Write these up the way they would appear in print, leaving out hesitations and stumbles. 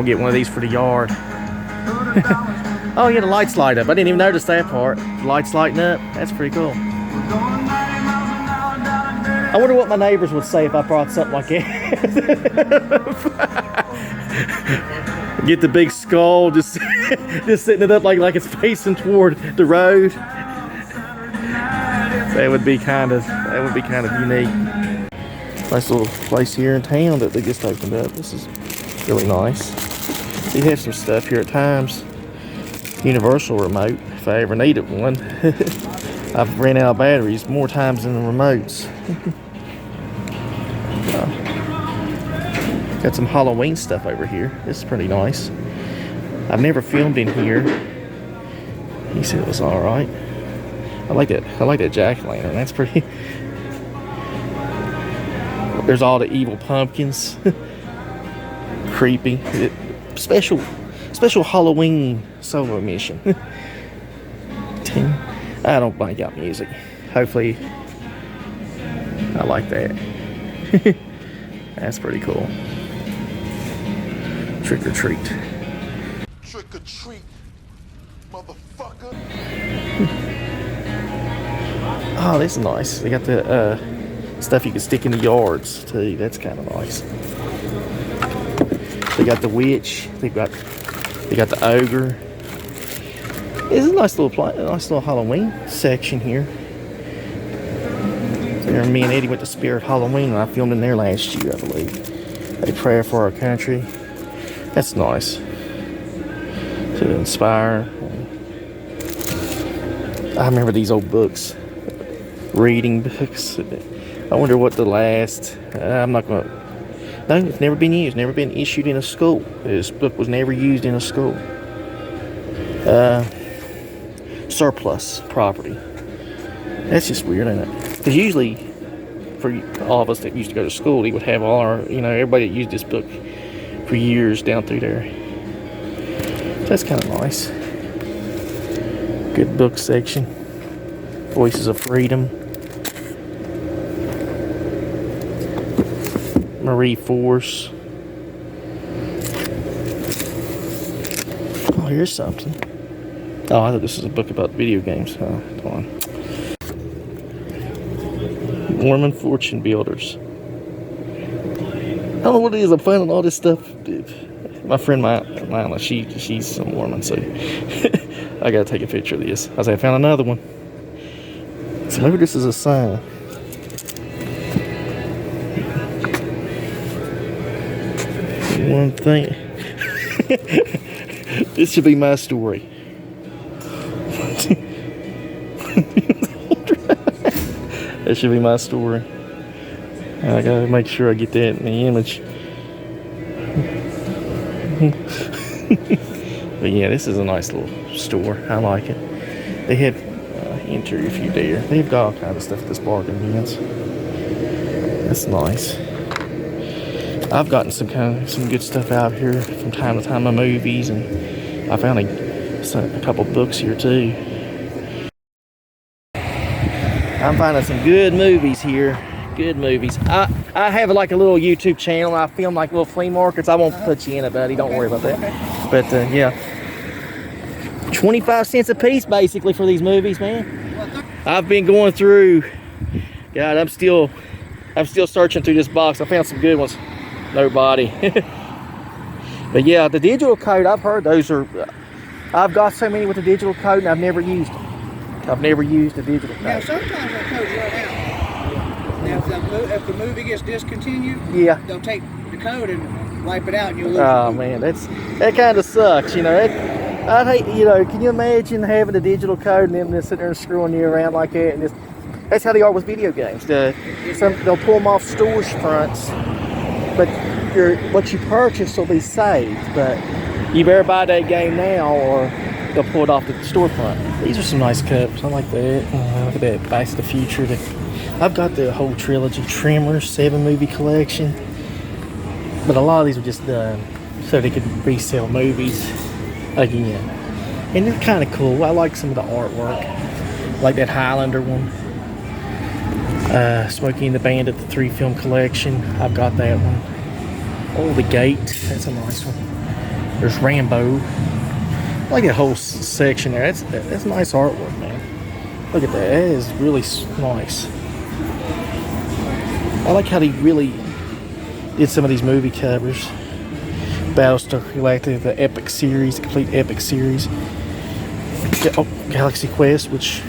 gonna get one of these for the yard. Oh yeah, the lights light up. I didn't even notice that part. The lights lighting up. That's pretty cool. I wonder what my neighbors would say if I brought something like that. Get the big skull, just sitting it up like it's facing toward the road. That would be kind of unique. Nice little place here in town that they just opened up. This is really nice. They have some stuff here at times. Universal remote, if I ever needed one. I've ran out of batteries more times than the remotes. Got some Halloween stuff over here. This is pretty nice. I've never filmed in here. He said it was all right. I like that jack-o'-lantern. That's pretty. There's all the evil pumpkins. Creepy. Special Halloween solo mission. I don't blank out music. Hopefully, I like that. That's pretty cool. Trick or treat. Trick or treat, motherfucker. Oh, this is nice. They got the stuff you can stick in the yards too. That's kind of nice. They got the witch. They got the ogre. It's a nice little Halloween section here. There, me and Eddie went to Spirit Halloween and I filmed in there last year, I believe. A prayer for our country. That's nice. To inspire. I remember these old books. Reading books. I wonder what the last. I'm not gonna. No, it's never been used. Never been issued in a school. This book was never used in a school. Surplus property. That's just weird, isn't it? Because usually, for all of us that used to go to school, they would have all our, everybody that used this book for years down through there. So that's kind of nice. Good book section. Voices of Freedom. Marie Force. Oh, here's something. Oh, I thought this was a book about video games. Oh, come on. Mormon Fortune Builders. I don't know what it is. I'm finding all this stuff. My friend Mila, she's a Mormon, so I gotta take a picture of this. I found another one. So maybe this is a sign. One thing. This should be my story. That should be my story. I gotta make sure I get that in the image. But yeah, this is a nice little store. I like it. They have enter if you dare. They've got all kinds of stuff at this bargain bins. That's nice. I've gotten some good stuff out here from time to time of movies, and I found a couple books here too. I'm finding some good movies here. Good movies. I have like a little YouTube channel. I film like little flea markets. I won't put you in it, buddy. Don't worry about that. But yeah, 25 cents a piece basically for these movies, man. I've been going through. God, I'm still searching through this box. I found some good ones. Nobody. But yeah, the digital code, I've heard those are. I've got so many with the digital code, and I've never used them. I've never used a digital code. Now, sometimes that code's run out. Now, if the movie gets discontinued, yeah, they'll take the code and wipe it out, and you'll lose Oh it. man, that kind of sucks, I'd hate, can you imagine having a digital code and them just sitting there and screwing you around like that? And that's how they are with video games. They'll pull them off stores fronts, but what you purchase will be saved. But you better buy that game now, or they'll pull it off the storefront. These are some nice cups. I like that. Look at that Back to the Future. I've got the whole trilogy, Tremors, 7-movie collection. But a lot of these were just done so they could resell movies again. And they're kind of cool. I like some of the artwork. Like that Highlander one. Smokey and the Bandit, the 3-film collection. I've got that one. Oh, The Gate. That's a nice one. There's Rambo. I like that whole section there. That's nice artwork, man. Look at that. That is really nice. I like how they really did some of these movie covers. Battlestar Galactica, the Epic series, the complete Epic series. Oh, Galaxy Quest, which...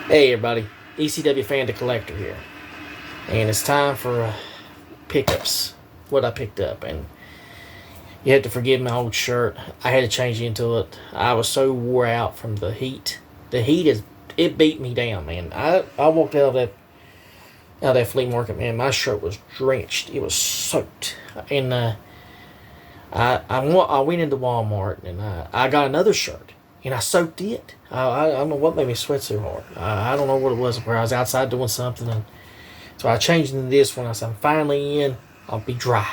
Hey everybody, ECW Fan to Collector here. And it's time for pickups. What I picked up. And you have to forgive my old shirt. I had to change into it. I was so wore out from the heat. The heat it beat me down, man. I walked out of that flea market, man. My shirt was drenched. It was soaked. And I went into Walmart and I got another shirt. And I soaked it. I don't know what made me sweat so hard. I don't know what it was. Where I was outside doing something. And so I changed into this one. I said, I'm finally in. I'll be dry.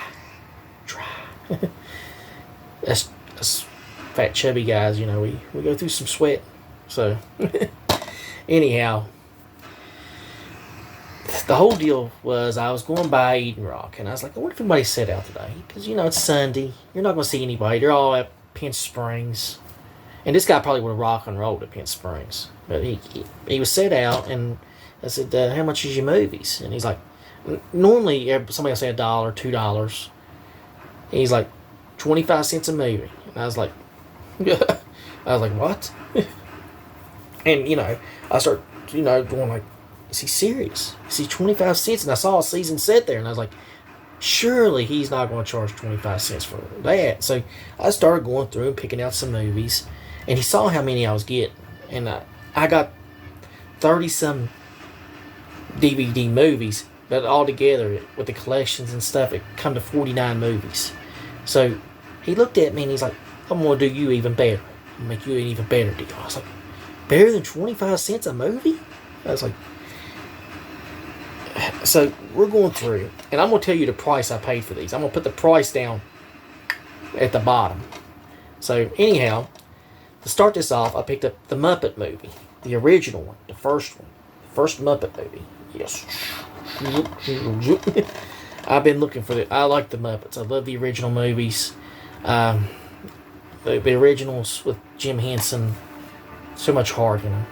That's fat chubby guys, you know, we go through some sweat. So anyhow, the whole deal was I was going by Eden Rock and I was like, I wonder if anybody's set out today, because you know it's Sunday, you're not going to see anybody, they're all at Pinch Springs. And this guy probably would have rock and rolled at Pinch Springs, but he was set out. And I said, how much is your movies? And he's like, normally somebody will say $1, $2. He's like, 25 cents a movie. And I was like, what? And, you know, I start, you know, going like, is he serious? Is he 25 cents? And I saw a season set there, and I was like, surely he's not going to charge 25 cents for that. So I started going through and picking out some movies, and he saw how many I was getting. And I got 30-some DVD movies, but all together with the collections and stuff, it come to 49 movies. So he looked at me and he's like, I'm going to do you even better. I'm going to make you an even better deal. I was like, better than 25 cents a movie? I was like, so we're going through, and I'm going to tell you the price I paid for these. I'm going to put the price down at the bottom. So anyhow, to start this off, I picked up the Muppet movie, the original one, the first Muppet movie. Yes. I've been looking for I like the Muppets. I love the original movies. The originals with Jim Henson. So much heart, you know.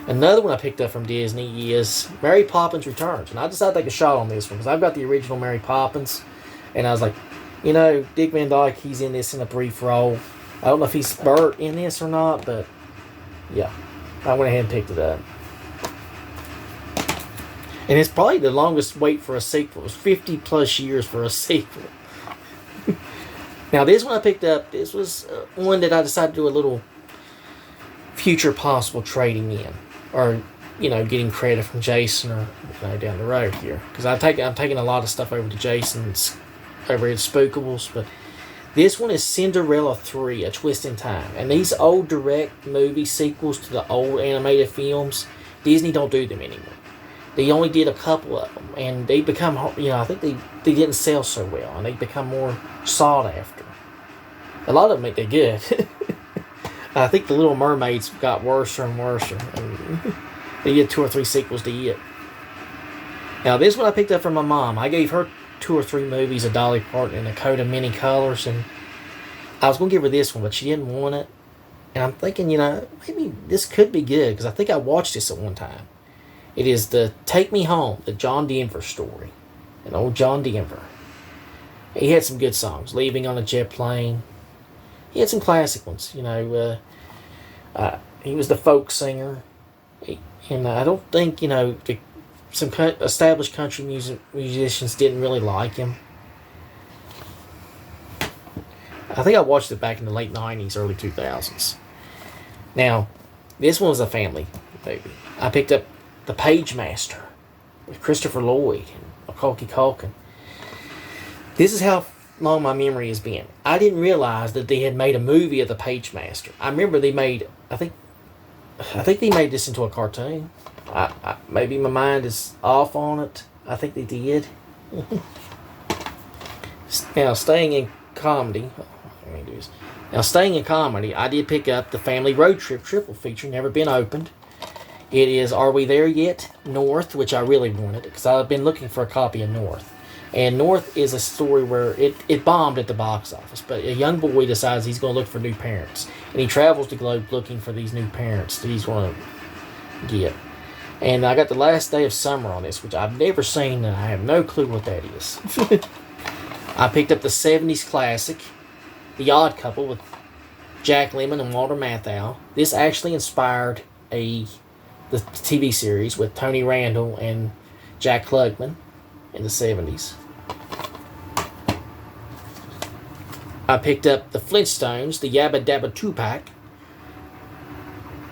Another one I picked up from Disney is Mary Poppins Returns. And I decided to take a shot on this one because I've got the original Mary Poppins. And I was like, you know, Dick Van Dyke, he's in this in a brief role. I don't know if he's Bert in this or not, but yeah. I went ahead and picked it up. And it's probably the longest wait for a sequel. It was 50 plus years for a sequel. Now, this one I picked up, this was one that I decided to do a little future possible trading in. Or, you know, getting credit from Jason or, you know, down the road here. Because I'm taking a lot of stuff over to Jason's over at Spookables. But this one is Cinderella 3, A Twist in Time. And these old direct movie sequels to the old animated films, Disney don't do them anymore. They only did a couple of them, and they become, you know, I think they didn't sell so well, and they become more sought after. A lot of them, they're good. I think the Little Mermaids got worse and worse, and they did 2 or 3 sequels to it. Now, this one I picked up from my mom. I gave her 2 or 3 movies of Dolly Parton in a coat of many colors, and I was going to give her this one, but she didn't want it. And I'm thinking, you know, maybe this could be good, because I think I watched this at one time. It is the Take Me Home, the John Denver story. An old John Denver. He had some good songs. Leaving on a Jet Plane. He had some classic ones. You know, he was the folk singer. And I don't think, you know, some established country musicians didn't really like him. I think I watched it back in the late 90s, early 2000s. Now, this one was a family movie. I picked up The Page Master with Christopher Lloyd and Macaulay Culkin. This is how long my memory has been. I didn't realize that they had made a movie of The Page Master. I remember they made, I think they made this into a cartoon. Maybe my mind is off on it. I think they did. Now, staying in comedy, I did pick up the Family Road Trip triple feature, never been opened. It is Are We There Yet? North, which I really wanted because I've been looking for a copy of North. And North is a story where it bombed at the box office, but a young boy decides he's going to look for new parents. And he travels the globe looking for these new parents that he's going to get. And I got The Last Day of Summer on this, which I've never seen, and I have no clue what that is. I picked up the 70s classic, The Odd Couple, with Jack Lemmon and Walter Matthau. This actually inspired the TV series with Tony Randall and Jack Klugman in the 70s. I picked up the Flintstones, the Yabba Dabba 2-pack.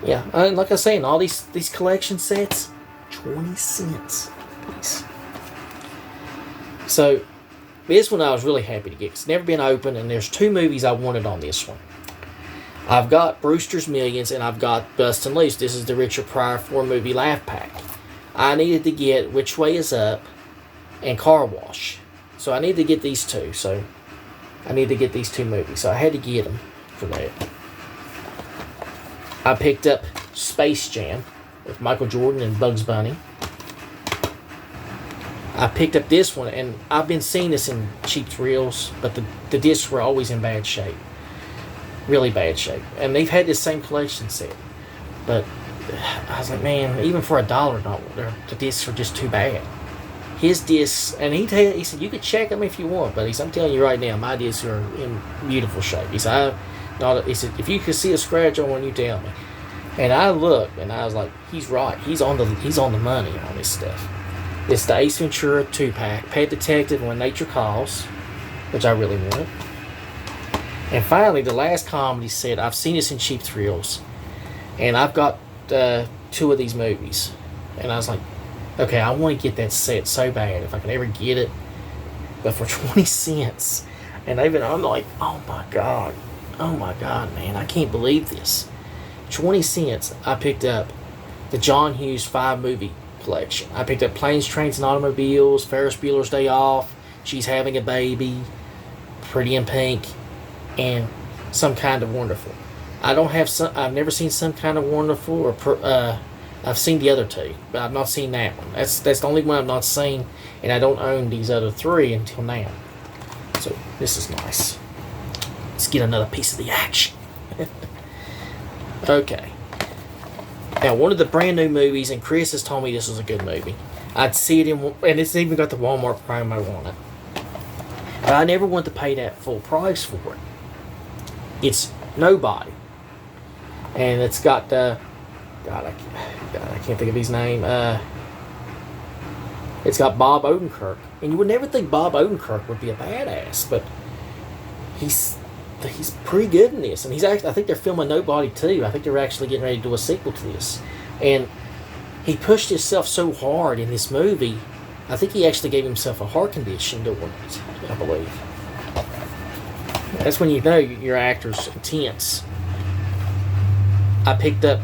Yeah, and like I was saying, all these collection sets, 20 cents a piece. So, this one I was really happy to get. It's never been opened, and there's 2 movies I wanted on this one. I've got Brewster's Millions, and I've got Bustin' Loose. This is the Richard Pryor 4-movie laugh pack. I needed to get Which Way Is Up and Car Wash. So I needed to get these 2. So I needed to get these 2 movies. So I had to get them for that. I picked up Space Jam with Michael Jordan and Bugs Bunny. I picked up this one, and I've been seeing this in cheap thrills, but the discs were always in bad shape. Really bad shape. And they've had this same collection set. But I was like, man, even for $1, the discs are just too bad. His discs, and he said, you could check them if you want, but I'm telling you right now, my discs are in beautiful shape. He said, if you could see a scratch on one, you tell me. And I looked, and I was like, he's right. He's on the money on this stuff. It's the Ace Ventura 2-pack, Pet Detective When Nature Calls, which I really want. And finally, the last comedy set, I've seen this in cheap thrills, and I've got 2 of these movies. And I was like, okay, I want to get that set so bad if I can ever get it, but for 20 cents. And I'm like, oh my god, man, I can't believe this. 20 cents. I picked up the John Hughes 5-movie collection. I picked up Planes, Trains, and Automobiles, Ferris Bueller's Day Off, She's Having a Baby, Pretty in Pink, and Some Kind of Wonderful. I've never seen Some Kind of Wonderful, or I've seen the other 2, but I've not seen that one. That's the only one I've not seen, and I don't own these other 3 until now. So this is nice. Let's get another piece of the action. Okay. Now, one of the brand new movies, and Chris has told me this was a good movie. I'd see it and it's even got the Walmart promo on it. But I never want to pay that full price for it. It's Nobody. And it's got I can't think of his name. It's got Bob Odenkirk, and you would never think Bob Odenkirk would be a badass, but he's pretty good in this. And I think they're filming Nobody too. I think they're actually getting ready to do a sequel to this. And he pushed himself so hard in this movie. I think he actually gave himself a heart condition doing it, I believe. That's when you know your actor's intense. I picked up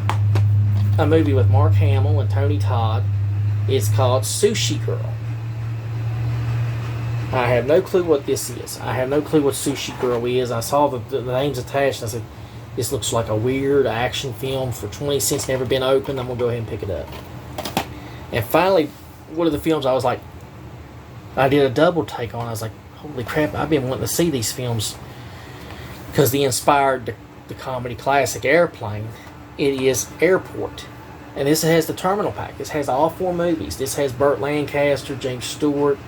a movie with Mark Hamill and Tony Todd. It's called Sushi Girl. I have no clue what this is. I have no clue what Sushi Girl is. I saw the names attached and I said, this looks like a weird action film for 20 cents, never been opened. I'm going to go ahead and pick it up. And finally, one of the films I was like, I did a double take on. I was like, holy crap, I've been wanting to see these films because they inspired the comedy classic Airplane. It is Airport. And this has the Terminal Pack. This has all 4 movies. This has Burt Lancaster, James Stewart,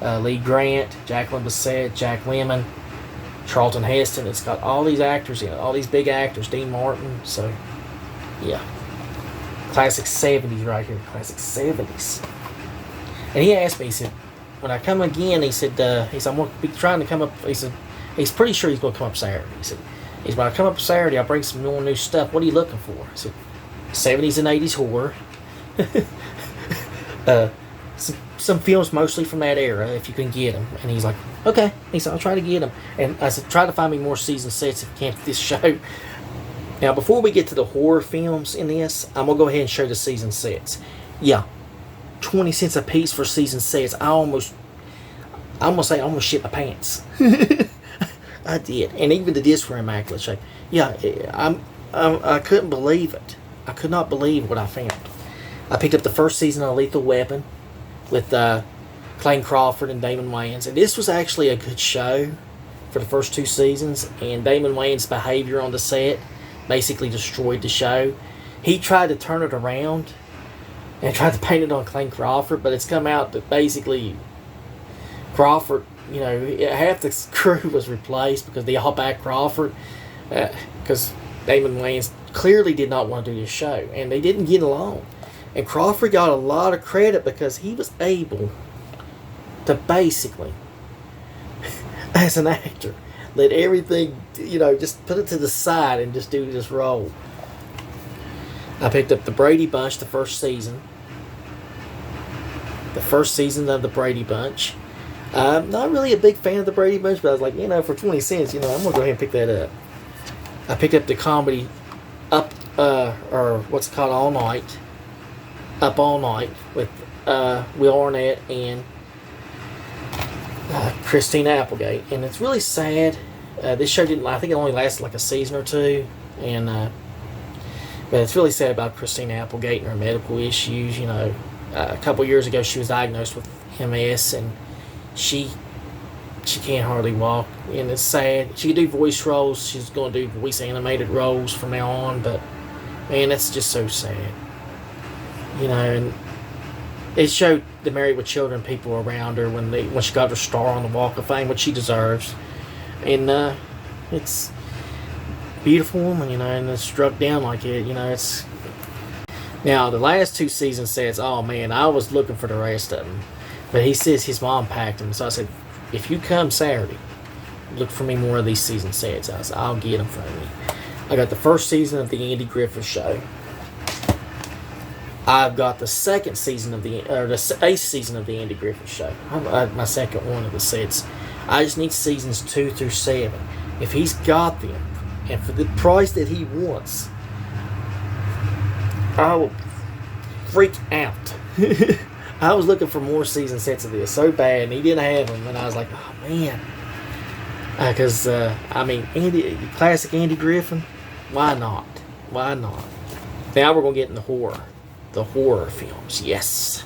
Lee Grant, Jacqueline Bisset, Jack Lemmon, Charlton Heston. It's got all these actors in it, all these big actors, Dean Martin. So, yeah. Classic 70s right here. Classic 70s. And he asked me, he said, when I come again, he said, I'm going to be trying to come up, he said, he's pretty sure he's going to come up Saturday. He said, when I come up Saturday, I'll bring some more new stuff. What are you looking for? I said, 70s and 80s horror. Some films mostly from that era, if you can get them. And he's like, okay. He said, I'll try to get them. And I said, try to find me more season sets if you can for this show. Now, before we get to the horror films in this, I'm going to go ahead and show the season sets. Yeah, 20 cents a piece for season sets. I almost shit my pants. I did. And even the discs were immaculate shape. Yeah, I couldn't believe it. I could not believe what I found. I picked up the first season of Lethal Weapon with Clayton Crawford and Damon Wayans. And this was actually a good show for the first 2 seasons. And Damon Wayans' behavior on the set basically destroyed the show. He tried to turn it around and tried to paint it on Clayton Crawford, but it's come out that basically Crawford, half the crew was replaced because they all backed Crawford because Damon Wayans clearly did not want to do this show, and they didn't get along. And Crawford got a lot of credit because he was able to basically, as an actor, let everything, just put it to the side and just do this role. I picked up the Brady Bunch, the first season. The first season of the Brady Bunch. I'm not really a big fan of the Brady Bunch, but I was like, for 20 cents, I'm going to go ahead and pick that up. I picked up the comedy or what's it called, All Night. Up All Night with Will Arnett and Christina Applegate. And it's really sad. This show I think it only lasted like a season or two. And but it's really sad about Christina Applegate and her medical issues. A couple years ago she was diagnosed with MS, and she can't hardly walk, and it's sad. She could do voice roles. She's going to do voice animated roles from now on, but man, that's just so sad. And it showed the Married with Children people around her when she got her star on the Walk of Fame, which she deserves. And it's a beautiful woman, and it's struck down like it. It's now the last 2 seasons says, oh man, I was looking for the rest of them, but he says his mom packed them. So I said, if you come Saturday, look for me more of these season sets. I said, I'll get them from you. I got the first season of the Andy Griffith Show. I've got the second season of the 8th season of the Andy Griffith Show. My second one of the sets. I just need seasons 2 through 7. If he's got them, and for the price that he wants, I will freak out. I was looking for more season sets of this so bad, and he didn't have them, and I was like, oh man. Because, classic Andy Griffith, why not? Why not? Now we're going to get in the horror films, yes.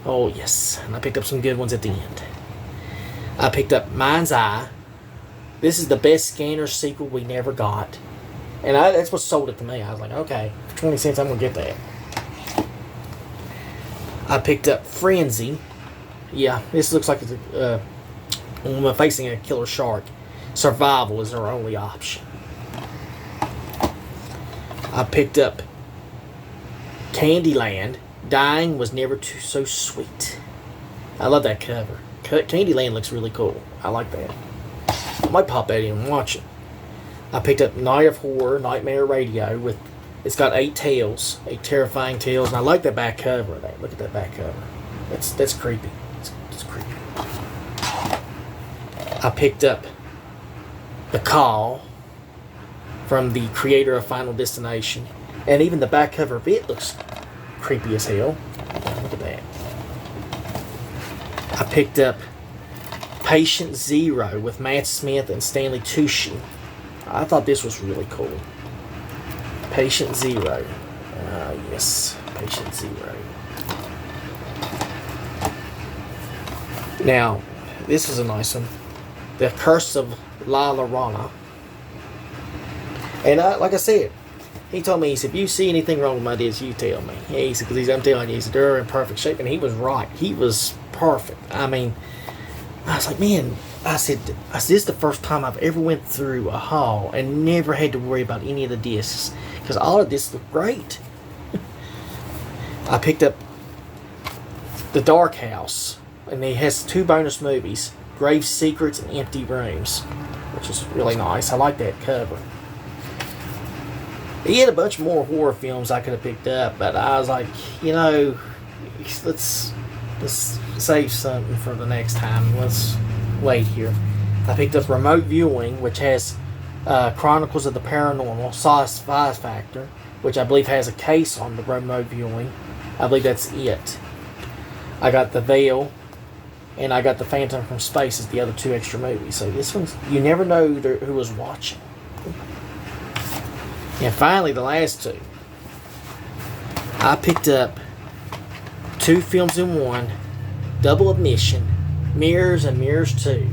Oh, yes. And I picked up some good ones at the end. I picked up Mind's Eye. This is the best Scanner sequel we never got. And that's what sold it to me. I was like, okay, for 20 cents, I'm going to get that. I picked up Frenzy. Yeah, this looks like it's a woman facing a killer shark. Survival is her only option. I picked up Candyland. Dying was never so sweet. I love that cover. Candyland looks really cool. I like that. I might pop that in and watch it. I picked up Night of Horror, Nightmare Radio. It's got 8 tales, 8 terrifying tales, and I like that back cover of that. Look at that back cover. That's creepy. It's creepy. I picked up The Call from the creator of Final Destination, and even the back cover of it looks creepy as hell. Look at that. I picked up Patient Zero with Matt Smith and Stanley Tucci. I thought this was really cool. Patient Zero. Yes, Patient Zero. Now, this is a nice one. The Curse of La Llorona. And like I said, he told me, he said, if you see anything wrong with my discs, you tell me. Yeah, he said, because I'm telling you, he said, they're in perfect shape. And he was right. He was perfect. I mean, I was like, man, I said, this is the first time I've ever went through a haul and never had to worry about any of the discs. Because all of this looked great. I picked up The Dark House. And it has 2 bonus movies. Grave Secrets and Empty Rooms. Which is really nice. I like that cover. He had a bunch more horror films I could have picked up, but I was like, let's save something for the next time. Let's wait here. I picked up Remote Viewing, which has Chronicles of the Paranormal, Spy Factor, which I believe has a case on the Remote Viewing. I believe that's it. I got The Veil, and I got The Phantom from Space as the other 2 extra movies. So this one's, you never know who was watching. And finally, the last 2. I picked up 2 films in one. Double Admission, Mirrors, and Mirrors 2.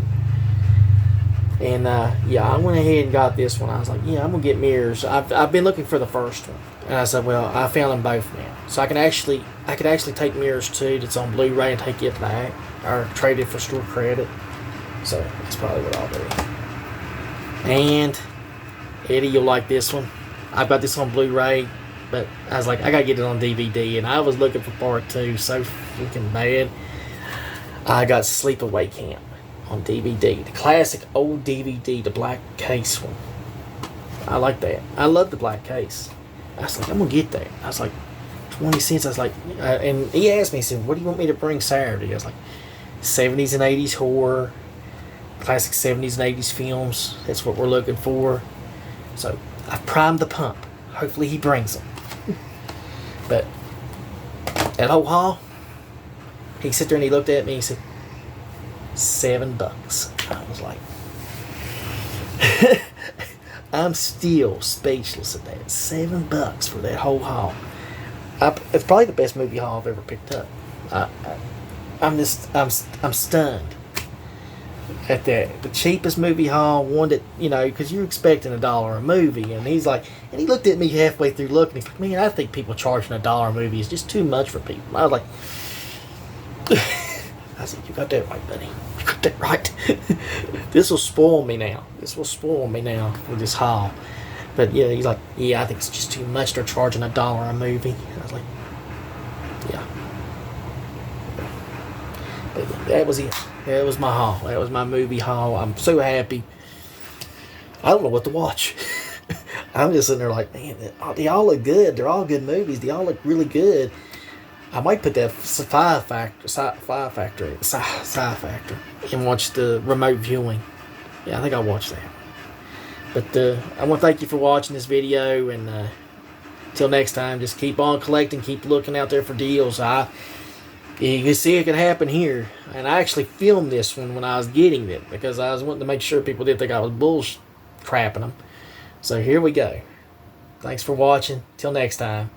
And yeah, I went ahead and got this one. I was like, yeah, I'm gonna get Mirrors. I've been looking for the first one, and I said, well, I found them both now, so I could actually take Mirrors 2 that's on Blu-ray and take it back or trade it for store credit. So that's probably what I'll do. And Eddie, you'll like this one. I've got this on Blu-ray, but I was like, I gotta get it on DVD, and I was looking for part 2 so freaking bad. I got Sleepaway Camp on DVD, the classic old DVD, the black case one. I like that. I love the black case. I was like, I'm gonna get that. I was like, 20 cents. I was like, and he asked me, he said, what do you want me to bring Saturday? I was like, 70s and 80s horror, classic 70s and 80s films. That's what we're looking for. So I primed the pump. Hopefully he brings them. But at Old Hall, he sat there and he looked at me and he said, $7. I was like, I'm still speechless at that. $7 for that whole haul. It's probably the best movie haul I've ever picked up. I'm stunned at that. The cheapest movie haul, one that, you know, because you're expecting $1 a movie, and he's like, and he looked at me halfway through looking. He's like, man, I think people charging $1 a movie is just too much for people. I was like, I said, you got that right, buddy. You got that right. This will spoil me now. This will spoil me now with this haul. But yeah, he's like, yeah, I think it's just too much. They're charging $1 a movie. And I was like, yeah. But that was it. That was my haul. That was my movie haul. I'm so happy. I don't know what to watch. I'm just sitting there like, man, they all look good. They're all good movies. They all look really good. I might put that Sci Factor and watch the remote viewing. Yeah, I think I'll watch that. But I want to thank you for watching this video, and until next time, just keep on collecting, keep looking out there for deals. You can see it can happen here, and I actually filmed this one when I was getting it because I was wanting to make sure people didn't think I was bullcrapping them. So here we go. Thanks for watching. Till next time.